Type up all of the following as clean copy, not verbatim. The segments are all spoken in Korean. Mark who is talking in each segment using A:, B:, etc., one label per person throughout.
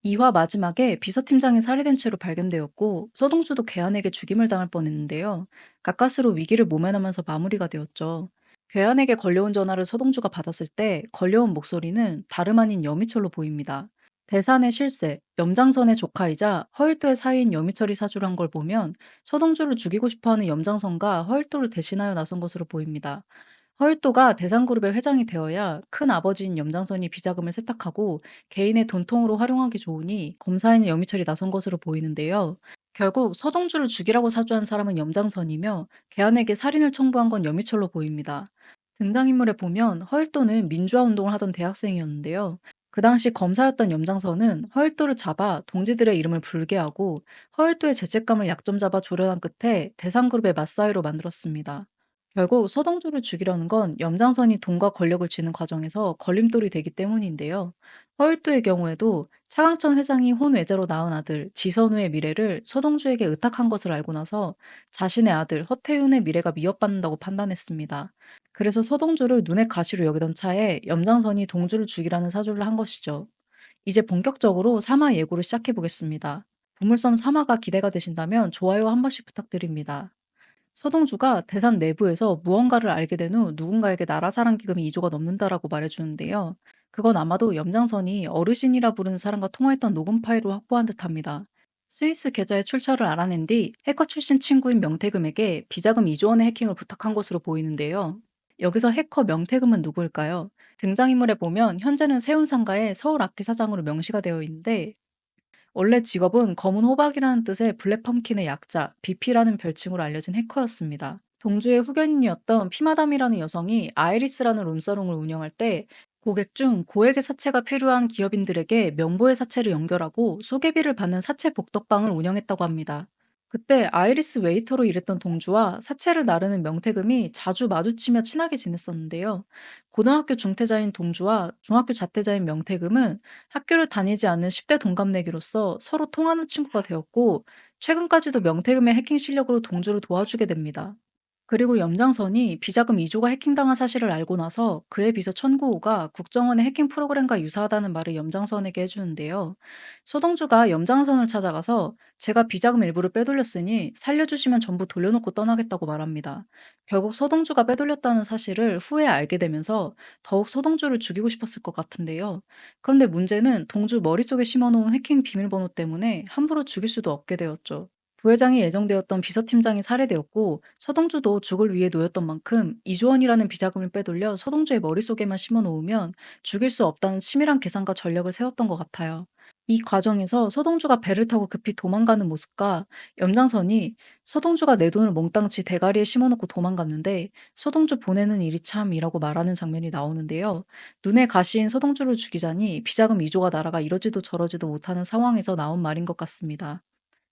A: 2화 마지막에 비서팀장이 살해된 채로 발견되었고 서동주도 괴한에게 죽임을 당할 뻔했는데요. 가까스로 위기를 모면하면서 마무리가 되었죠. 괴한에게 걸려온 전화를 서동주가 받았을 때 걸려온 목소리는 다름 아닌 여미철로 보입니다. 대산의 실세, 염장선의 조카이자 허일도의 사이인 여미철이 사주를 한 걸 보면 서동주를 죽이고 싶어하는 염장선과 허일도를 대신하여 나선 것으로 보입니다. 허일도가 대상그룹의 회장이 되어야 큰 아버지인 염장선이 비자금을 세탁하고 개인의 돈통으로 활용하기 좋으니 검사인 여미철이 나선 것으로 보이는데요. 결국 서동주를 죽이라고 사주한 사람은 염장선이며 개한에게 살인을 청부한 건 여미철로 보입니다. 등장인물에 보면 허일도는 민주화 운동을 하던 대학생이었는데요. 그 당시 검사였던 염장선은 허일도를 잡아 동지들의 이름을 불게 하고 허일도의 죄책감을 약점 잡아 조련한 끝에 대상그룹의 맞사이로 만들었습니다. 결국 서동주를 죽이려는 건 염장선이 돈과 권력을 쥐는 과정에서 걸림돌이 되기 때문인데요. 허일도의 경우에도 차강천 회장이 혼외자로 낳은 아들 지선우의 미래를 서동주에게 의탁한 것을 알고 나서 자신의 아들 허태윤의 미래가 위협받는다고 판단했습니다. 그래서 서동주를 눈의 가시로 여기던 차에 염장선이 동주를 죽이라는 사주를 한 것이죠. 이제 본격적으로 3화 예고를 시작해 보겠습니다. 보물섬 3화가 기대가 되신다면 좋아요 한 번씩 부탁드립니다. 서동주가 대산 내부에서 무언가를 알게 된 후 누군가에게 나라사랑 기금이 2조가 넘는다라고 말해주는데요. 그건 아마도 염장선이 어르신이라 부르는 사람과 통화했던 녹음 파일을 확보한 듯합니다. 스위스 계좌의 출처를 알아낸 뒤 해커 출신 친구인 명태금에게 비자금 2조 원의 해킹을 부탁한 것으로 보이는데요. 여기서 해커 명태금은 누구일까요? 등장인물에 보면 현재는 세운상가의 서울 악기 사장으로 명시가 되어 있는데 원래 직업은 검은 호박이라는 뜻의 블랙펌킨의 약자, BP라는 별칭으로 알려진 해커였습니다. 동주의 후견인이었던 피마담이라는 여성이 아이리스라는 룸사롱을 운영할 때 고객 중 고액의 사채가 필요한 기업인들에게 명부의 사채를 연결하고 소개비를 받는 사채 복덕방을 운영했다고 합니다. 그때 아이리스 웨이터로 일했던 동주와 사채를 나르는 명태금이 자주 마주치며 친하게 지냈었는데요. 고등학교 중퇴자인 동주와 중학교 자퇴자인 명태금은 학교를 다니지 않는 10대 동갑내기로서 서로 통하는 친구가 되었고, 최근까지도 명태금의 해킹 실력으로 동주를 도와주게 됩니다. 그리고 염장선이 비자금 2조가 해킹당한 사실을 알고 나서 그에 비서 천구호가 국정원의 해킹 프로그램과 유사하다는 말을 염장선에게 해주는데요. 소동주가 염장선을 찾아가서 제가 비자금 일부를 빼돌렸으니 살려주시면 전부 돌려놓고 떠나겠다고 말합니다. 결국 소동주가 빼돌렸다는 사실을 후에 알게 되면서 더욱 소동주를 죽이고 싶었을 것 같은데요. 그런데 문제는 동주 머릿속에 심어놓은 해킹 비밀번호 때문에 함부로 죽일 수도 없게 되었죠. 부회장이 예정되었던 비서팀장이 살해되었고 서동주도 죽을 위해 놓였던 만큼 이조 원이라는 비자금을 빼돌려 서동주의 머릿속에만 심어놓으면 죽일 수 없다는 치밀한 계산과 전략을 세웠던 것 같아요. 이 과정에서 서동주가 배를 타고 급히 도망가는 모습과 염장선이 서동주가 내 돈을 몽땅 대가리에 심어놓고 도망갔는데 서동주 보내는 일이 참이라고 말하는 장면이 나오는데요. 눈에 가시인 서동주를 죽이자니 비자금 2조가 날아가 이러지도 저러지도 못하는 상황에서 나온 말인 것 같습니다.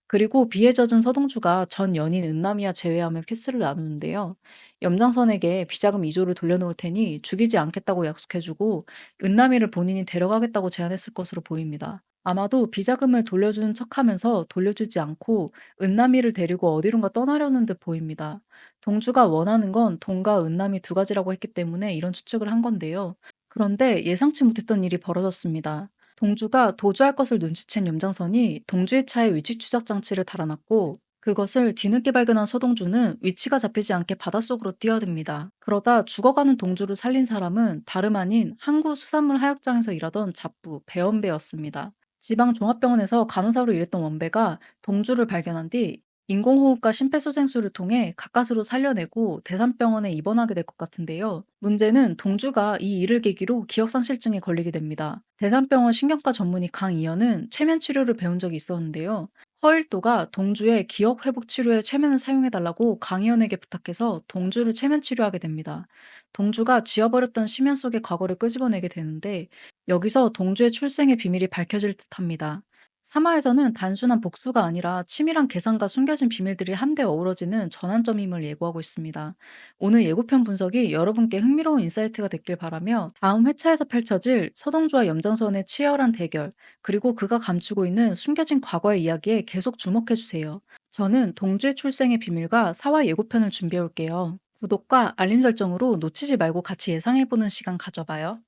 A: 그리고 비에 젖은 서동주가 전 연인 은남이와 재회하며 키스를 나누는데요. 염장선에게 비자금 2조를 돌려놓을 테니 죽이지 않겠다고 약속해주고 은남이를 본인이 데려가겠다고 제안했을 것으로 보입니다. 아마도 비자금을 돌려주는 척하면서 돌려주지 않고 은남이를 데리고 어디론가 떠나려는 듯 보입니다. 동주가 원하는 건 돈과 은남이 두 가지라고 했기 때문에 이런 추측을 한 건데요. 그런데 예상치 못했던 일이 벌어졌습니다. 동주가 도주할 것을 눈치챈 염장선이 동주의 차에 위치 추적 장치를 달아놨고 그것을 뒤늦게 발견한 서동주는 위치가 잡히지 않게 바닷속으로 뛰어듭니다. 그러다 죽어가는 동주를 살린 사람은 다름 아닌 항구수산물 하역장에서 일하던 잡부 배원배였습니다. 지방종합병원에서 간호사로 일했던 원배가 동주를 발견한 뒤 인공호흡과 심폐소생술을 통해 가까스로 살려내고 대산병원에 입원하게 될 것 같은데요. 문제는 동주가 이 일을 계기로 기억상실증에 걸리게 됩니다. 대산병원 신경과 전문의 강이현은 최면 치료를 배운 적이 있었는데요. 허일도가 동주의 기억 회복 치료에 최면을 사용해달라고 강희연에게 부탁해서 동주를 최면 치료하게 됩니다. 동주가 지워버렸던 심연 속의 과거를 끄집어내게 되는데 여기서 동주의 출생의 비밀이 밝혀질 듯합니다. 3화에서는 단순한 복수가 아니라 치밀한 계산과 숨겨진 비밀들이 한데 어우러지는 전환점임을 예고하고 있습니다. 오늘 예고편 분석이 여러분께 흥미로운 인사이트가 됐길 바라며 다음 회차에서 펼쳐질 서동주와 염장선의 치열한 대결, 그리고 그가 감추고 있는 숨겨진 과거의 이야기에 계속 주목해주세요. 저는 동주의 출생의 비밀과 4화 예고편을 준비해 올게요. 구독과 알림 설정으로 놓치지 말고 같이 예상해보는 시간 가져봐요.